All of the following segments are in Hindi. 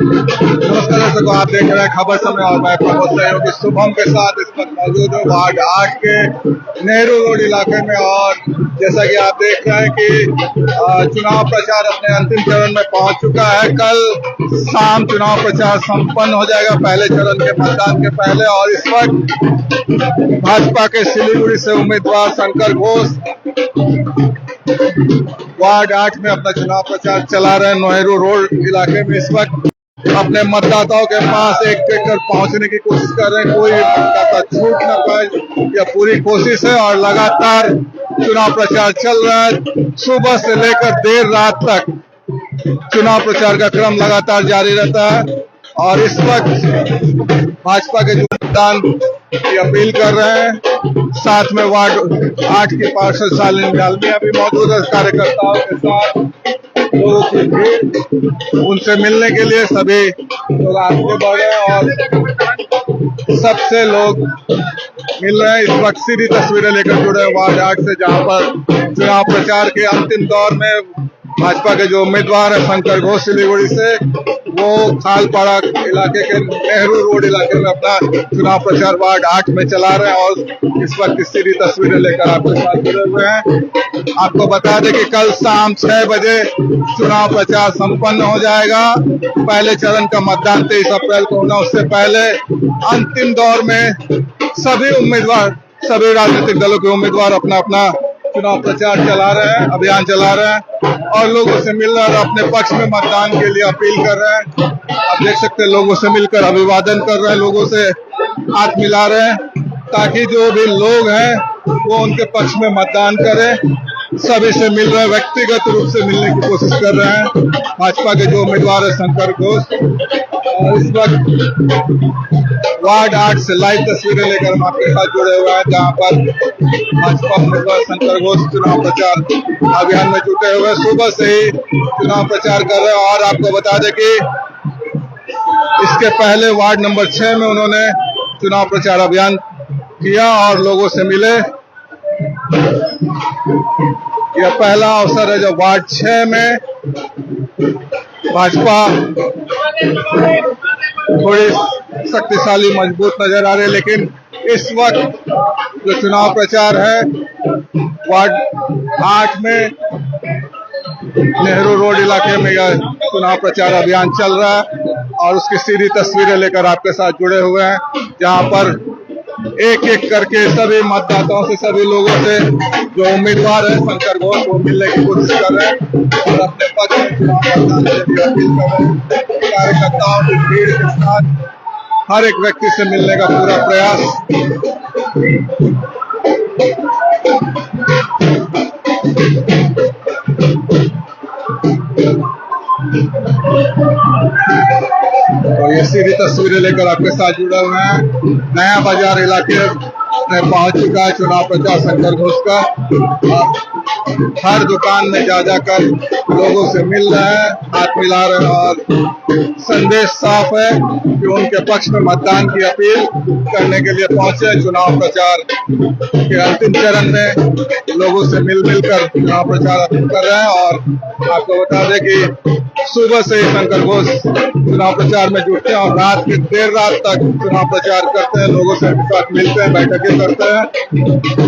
नमस्कार दर्शकों, आप देख रहे हैं खबर समय और मैं प्रमोद सहयोगी शुभम के साथ इस वक्त मौजूद हूँ वार्ड 8 के नेहरू रोड इलाके में। और जैसा कि आप देख रहे हैं कि चुनाव प्रचार अपने अंतिम चरण में पहुंच चुका है। कल शाम चुनाव प्रचार संपन्न हो जाएगा पहले चरण के मतदान के पहले। और इस वक्त भाजपा के सिलीगुड़ी से उम्मीदवार शंकर घोष वार्ड 8 में अपना चुनाव प्रचार चला रहे हैं। नेहरू रोड इलाके में इस वक्त अपने मतदाताओं के पास एक एक कर पहुंचने की कोशिश कर रहे हैं। कोई मतदाता छूट न पाए, यह पूरी कोशिश है। और लगातार चुनाव प्रचार चल रहा है। सुबह से लेकर देर रात तक चुनाव प्रचार का क्रम लगातार जारी रहता है। और इस वक्त भाजपा के जो मतदान की अपील कर रहे हैं, साथ में वार्ड 8 के पार्षद शालिनी डालमिया भी मौजूद है। कार्यकर्ताओं के साथ लोगों की भीड़, उनसे मिलने के लिए सभी लोग आगे बढ़ रहे हैं और सबसे लोग मिल रहे हैं। इस वक्त सीधी तस्वीरें लेकर जुड़े हैं वार्ड 8 से, जहां पर चुनाव प्रचार के अंतिम दौर में भाजपा के जो उम्मीदवार है शंकर घोष सिलीगुड़ी से, वो खालपाड़ा इलाके के नेहरू रोड इलाके में अपना चुनाव प्रचार वार्ड 8 में चला रहे हैं। और इस वक्त सीधी तस्वीरें लेकर आपके साथ जुड़े हुए हैं। आपको बता दें कि कल शाम 6 बजे चुनाव प्रचार संपन्न हो जाएगा। पहले चरण का मतदान 23 अप्रैल को होना, उससे पहले अंतिम दौर में सभी उम्मीदवार, सभी राजनीतिक दलों के उम्मीदवार अपना अपना चुनाव प्रचार चला रहे हैं, अभियान चला रहे हैं और लोगों से मिल रहे हैं और अपने पक्ष में मतदान के लिए अपील कर रहे हैं। आप देख सकते हैं लोगों से मिलकर अभिवादन कर रहे हैं, लोगों से हाथ मिला रहे हैं ताकि जो भी लोग हैं वो उनके पक्ष में मतदान करें। सभी से मिल रहे हैं, व्यक्तिगत रूप से मिलने की कोशिश कर रहे हैं भाजपा के जो उम्मीदवार है शंकर घोष। और इस वक्त वार्ड 8 से लाइव तस्वीरें लेकर हम आपके साथ जुड़े हुए हैं, जहां पर भाजपा उम्मीदवार शंकर घोष चुनाव प्रचार अभियान में जुटे हुए सुबह से ही चुनाव प्रचार कर रहे हैं। और आपको बता दें कि इसके पहले वार्ड नंबर 6 में उन्होंने चुनाव प्रचार अभियान किया और लोगों से मिले। यह पहला अवसर है जब वार्ड 6 में भाजपा थोड़ी शक्तिशाली मजबूत नजर आ रही है। लेकिन इस वक्त जो चुनाव प्रचार है वार्ड 8 में नेहरू रोड इलाके में यह चुनाव प्रचार अभियान चल रहा है और उसकी सीधी तस्वीरें लेकर आपके साथ जुड़े हुए हैं, जहां पर एक एक करके सभी मतदाताओं से, सभी लोगों से जो उम्मीदवार है शंकर घोष, वो मिलने की कोशिश कर रहे हैं और अपने पक्ष में चुनाव मतदान के लिए अपील कर रहे हैं। कार्यकर्ताओं की भीड़ के साथ हर एक व्यक्ति से मिलने का पूरा प्रयास। और ये सीधी तस्वीरें लेकर आपके साथ जुड़े हुए हैं। नया बाजार इलाके में पहुंच चुका है चुनाव प्रचार शंकर घोष का। हर दुकान में जा जाकर लोगों से मिल रहे हैं, हाथ मिला रहे हैं और संदेश साफ है कि उनके पक्ष में मतदान की अपील करने के लिए पहुंचे। चुनाव प्रचार के अंतिम चरण में लोगों से मिल मिलकर चुनाव प्रचार अपील कर रहे हैं। और आपको बता दें कि सुबह से ही शंकर घोष चुनाव प्रचार में जुटते हैं और रात के देर रात तक चुनाव प्रचार करते हैं, लोगों से साथ मिलते हैं, बैठकें करते हैं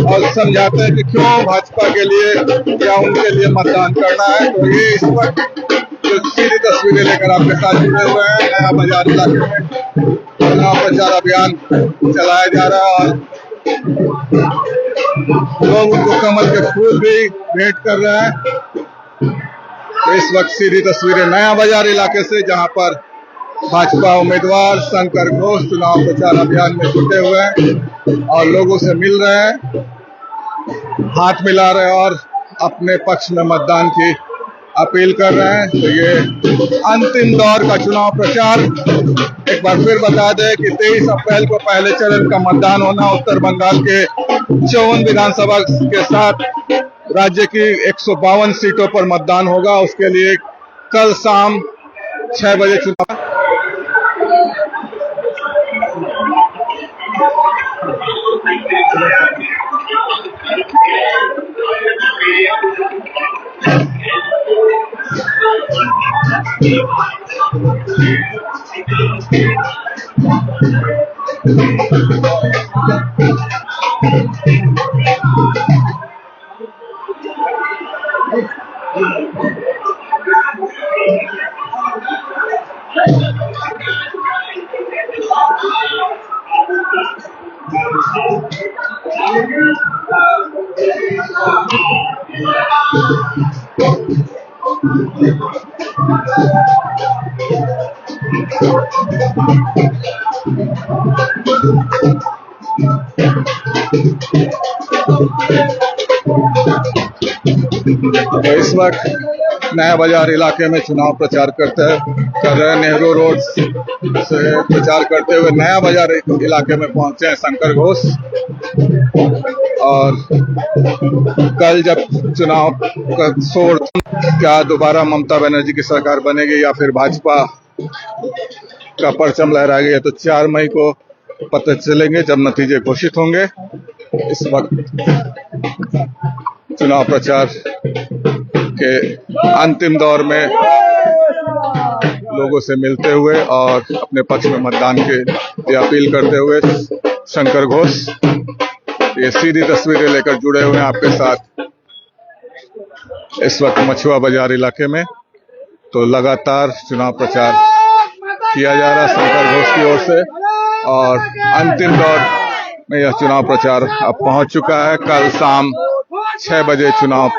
और समझाते हैं कि क्यों भाजपा के लिए या उनके लिए मतदान करना है। तो ये इस वक्त जो सीधी तस्वीरें लेकर आपके साथ जुड़े हुए हैं, नया बाजार इलाके में चुनाव प्रचार अभियान चलाया जा रहा है और लोग उनको कमल के फूल भी भेंट कर रहे हैं। तो इस वक्त सीधी तस्वीरें नया बाजार इलाके से, जहां पर भाजपा उम्मीदवार शंकर घोष चुनाव प्रचार अभियान में जुटे हुए हैं और लोगों से मिल रहे हैं, हाथ मिला रहे हैं और अपने पक्ष में मतदान की अपील कर रहे हैं। तो ये अंतिम दौर का चुनाव प्रचार, एक बार फिर बता दें कि 23 अप्रैल को पहले चरण का मतदान होना। उत्तर बंगाल के 54 विधानसभा के साथ राज्य की 152 सीटों पर मतदान होगा। उसके लिए कल शाम 6 बजे चुनाव तो इस वक्त नया बाजार इलाके में चुनाव प्रचार कर रहे हैं। नेहरू रोड से प्रचार करते हुए नया बाजार इलाके में पहुंचे हैं शंकर घोष। और कल जब चुनाव का शोर, क्या दोबारा ममता बनर्जी की सरकार बनेगी या फिर भाजपा का परचम लहराएगी, तो 4 मई को पता चलेंगे जब नतीजे घोषित होंगे। इस वक्त चुनाव प्रचार के अंतिम दौर में लोगों से मिलते हुए और अपने पक्ष में मतदान के लिए अपील करते हुए शंकर घोष ये सीधी तस्वीरें लेकर जुड़े हुए हैं आपके साथ इस वक्त मछुआ बाजार इलाके में। तो लगातार चुनाव प्रचार किया जा रहा है शंकर घोष की ओर से और अंतिम दौर में यह चुनाव प्रचार अब पहुंच चुका है। कल शाम 6 बजे चुनाव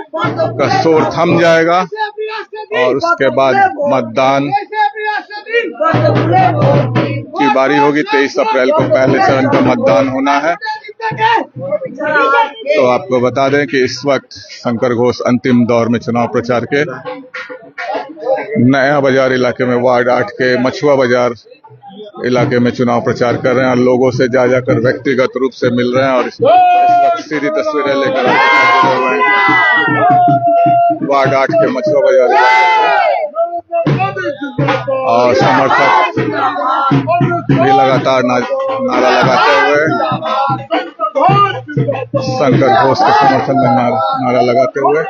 का शोर थम जाएगा और उसके बाद मतदान की बारी होगी। 23 अप्रैल को पहले चरण का मतदान होना है। तो आपको बता दें कि इस वक्त शंकर घोष अंतिम दौर में चुनाव प्रचार के नया बाजार इलाके में वार्ड 8 के मछुआ बाजार इलाके में चुनाव प्रचार कर रहे हैं और लोगों से जा जाकर व्यक्तिगत रूप से मिल रहे हैं और इस वक्त सीधी तस्वीरें लेकर वार्ड 8 के मछुआ बाजार और समर्थक भी लगातार नारा लगाते हुए शंकर घोष के समर्थन में नारा लगाते हुए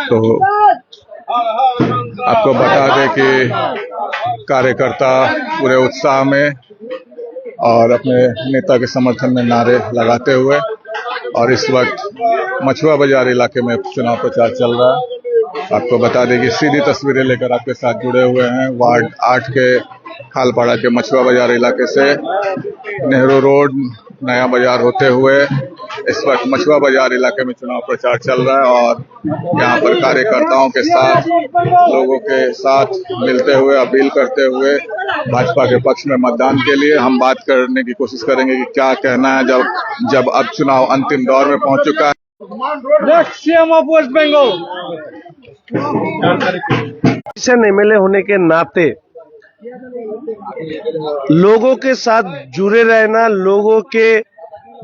तो आपको बता दें कि कार्यकर्ता पूरे उत्साह में और अपने नेता के समर्थन में नारे लगाते हुए और इस वक्त मछुआ बाजार इलाके में चुनाव प्रचार चल रहा है। आपको बता दें कि सीधी तस्वीरें लेकर आपके साथ जुड़े हुए हैं वार्ड 8 के खालपाड़ा के मछुआ बाजार इलाके से नेहरू रोड नया बाजार होते हुए इस वक्त मछुआ बाजार इलाके में चुनाव प्रचार चल रहा है और यहाँ पर कार्यकर्ताओं के साथ लोगों के साथ मिलते हुए अपील करते हुए भाजपा के पक्ष में मतदान के लिए हम बात करने की कोशिश करेंगे कि क्या कहना है जब अब चुनाव अंतिम दौर में पहुंच चुका है। CM of West Bengal MLA होने के नाते लोगों के साथ जुड़े रहना, लोगों के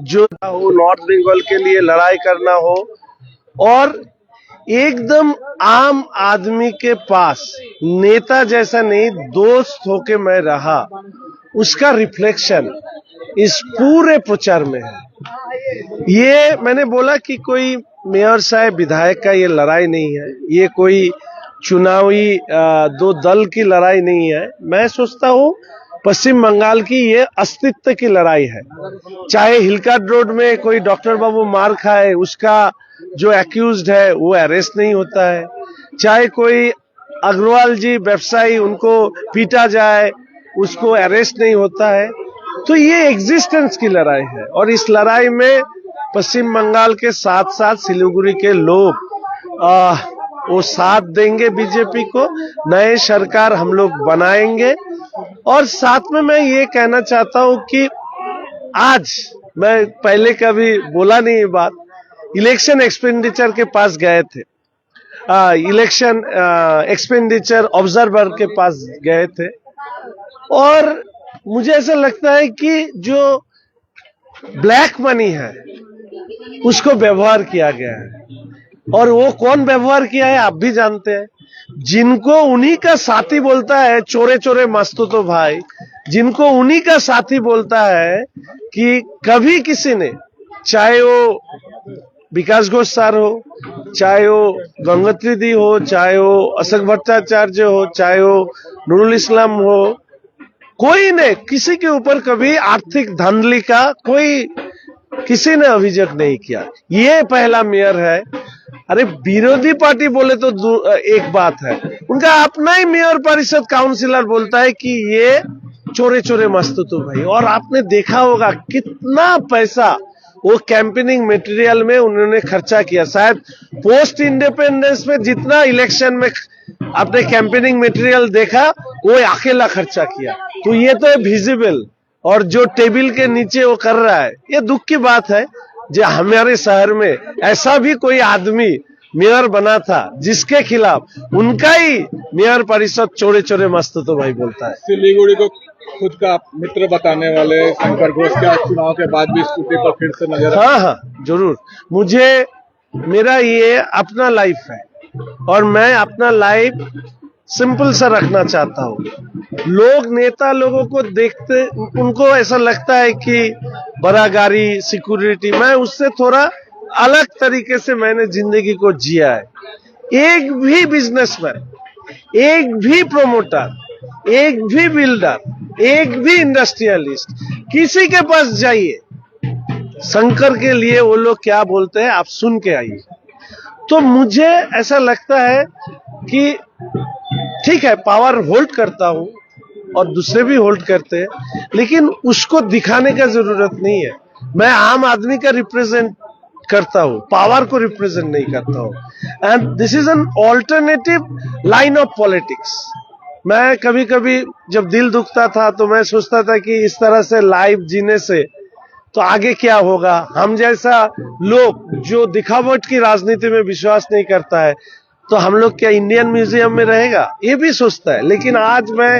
जो हो नॉर्थ बंगाल के लिए लड़ाई करना हो और एकदम आम आदमी के पास नेता जैसा नहीं दोस्त होके मैं रहा, उसका रिफ्लेक्शन इस पूरे प्रचार में है। ये मैंने बोला कि कोई मेयर साहब विधायक का ये लड़ाई नहीं है, ये कोई चुनावी दो दल की लड़ाई नहीं है। मैं सोचता हूँ पश्चिम बंगाल की ये अस्तित्व की लड़ाई है। चाहे हिलकाट रोड में कोई डॉक्टर बाबू मार खाए, उसका जो एक्यूज्ड है वो अरेस्ट नहीं होता है। चाहे कोई अग्रवाल जी व्यवसायी उनको पीटा जाए, उसको अरेस्ट नहीं होता है। तो ये एग्जिस्टेंस की लड़ाई है और इस लड़ाई में पश्चिम बंगाल के साथ साथ सिलीगुड़ी के लोग वो साथ देंगे बीजेपी को। नए सरकार हम लोग बनाएंगे और साथ में मैं ये कहना चाहता हूं कि आज मैं पहले कभी बोला नहीं ये बात, इलेक्शन एक्सपेंडिचर के पास गए थे, इलेक्शन एक्सपेंडिचर ऑब्जर्वर के पास गए थे और मुझे ऐसा लगता है कि जो ब्लैक मनी है उसको व्यवहार किया गया है और वो कौन व्यवहार किया है आप भी जानते हैं। जिनको उन्हीं का साथी बोलता है चोरे चोरे मस्तो तो भाई, जिनको उन्हीं का साथी बोलता है कि कभी किसी ने, चाहे वो विकास घोष सर हो, चाहे वो गंगोत्री दी हो, चाहे वो अशोक भट्टाचार्य हो, चाहे वो नूरुल इस्लाम हो, कोई ने किसी के ऊपर कभी आर्थिक धांधली का कोई किसी ने अभियोग नहीं किया। ये पहला मेयर है। अरे विरोधी पार्टी बोले तो एक बात है, उनका अपना ही मेयर परिषद काउंसिलर बोलता है कि ये चोरे चोरे मस्तूतू भाई। और आपने देखा होगा कितना पैसा वो कैंपेनिंग मटेरियल में उन्होंने खर्चा किया। शायद पोस्ट इंडिपेंडेंस में जितना इलेक्शन में आपने कैंपेनिंग मटेरियल देखा वो अकेला खर्चा किया। तो ये तो है विजिबल, और जो टेबल के नीचे वो कर रहा है, ये दुख की बात है जो हमारे शहर में ऐसा भी कोई आदमी मेयर बना था जिसके खिलाफ उनका ही मेयर परिषद चोरे चोरे मस्तूतू भाई बोलता है। सिलीगुड़ी को खुद का मित्र बताने वाले शंकर घोष क्या चुनाव के बाद भी स्कूटी पर फिर से नजर? हाँ, जरूर। मेरा ये अपना लाइफ है और मैं अपना लाइफ सिंपल सा रखना चाहता हूँ। लोग नेता लोगों को देखते उनको ऐसा लगता है कि बड़ा गाड़ी, सिक्योरिटी, मैं उससे थोड़ा अलग तरीके से मैंने जिंदगी को जिया है। एक भी बिजनेसमैन, एक भी प्रोमोटर, एक भी बिल्डर, एक भी इंडस्ट्रियलिस्ट, किसी के पास जाइए, शंकर के लिए वो लोग क्या बोलते हैं आप सुन के आइए। तो मुझे ऐसा लगता है कि ठीक है, पावर होल्ड करता हूं और दूसरे भी होल्ड करते हैं, लेकिन उसको दिखाने का जरूरत नहीं है। मैं आम आदमी का रिप्रेजेंट करता हूं, पावर को रिप्रेजेंट नहीं करता हूं। And this is an alternative line of politics. मैं कभी कभी जब दिल दुखता था तो मैं सोचता था कि इस तरह से लाइफ जीने से तो आगे क्या होगा। हम जैसा लोग जो दिखावट की राजनीति में विश्वास नहीं करता है तो हम लोग क्या इंडियन म्यूजियम में रहेगा, ये भी सोचता है। लेकिन आज मैं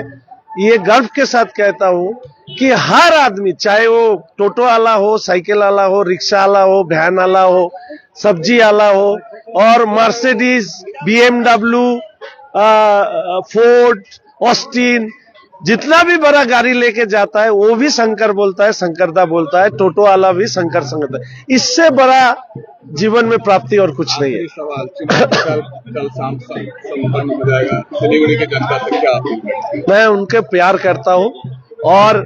ये गर्व के साथ कहता हूं कि हर आदमी, चाहे वो टोटो वाला हो, साइकिल वाला हो, रिक्शा वाला हो, वैन वाला हो, सब्जी वाला हो, और मर्सिडीज, BMW, फोर्ड, ऑस्टिन, जितना भी बड़ा गाड़ी लेके जाता है वो भी शंकर बोलता है, शंकरदा बोलता है। टोटो वाला भी शंकर शंकरदा। इससे बड़ा जीवन में प्राप्ति और कुछ नहीं है। सवाल, कल शाम संपन्न हो जाएगा, सिलीगुड़ी की जनता से क्या अपील करते हैं? मैं उनके प्यार करता हूं और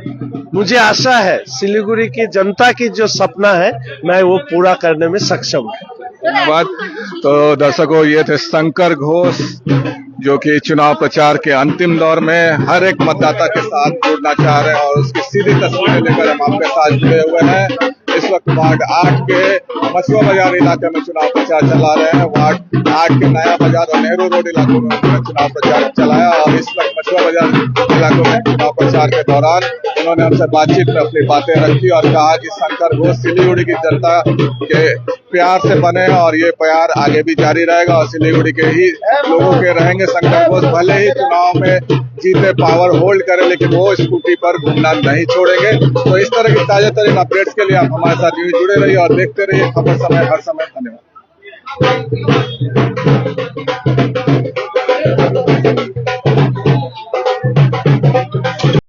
मुझे आशा है सिलीगुड़ी की जनता की जो सपना है मैं वो पूरा करने में सक्षम हूं। धन्यवाद। तो दर्शकों, ये थे शंकर घोष जो कि चुनाव प्रचार के अंतिम दौर में हर एक मतदाता के साथ जुड़ना चाह रहे हैं और उसकी सीधी तस्वीरें लेकर हम आपके साथ जुड़े हुए हैं। इस वक्त वार्ड 8 के मछुआ बाजार इलाके में चुनाव प्रचार चला रहे हैं। वार्ड 8 के नया बाजार और नेहरू रोड इलाकों में उन्होंने चुनाव प्रचार चलाया और इस वक्त मछुआ बाजार इलाकों में चुनाव प्रचार के दौरान उन्होंने हमसे बातचीत में अपनी बातें रखी और कहा कि शंकर घोष सिलीगुड़ी की जनता के प्यार से बने और ये प्यार आगे भी जारी रहेगा और सिलीगुड़ी के ही लोगों के रहेंगे। शंकर घोष भले ही चुनाव में जीते, पावर होल्ड करें, लेकिन वो स्कूटी पर घूमना नहीं छोड़ेंगे। तो इस तरह की ताजा तरीन अपडेट्स के लिए आप हमारे साथ यूं जुड़े रहिए और देखते रहिए खबर समय हर समय। धन्यवाद।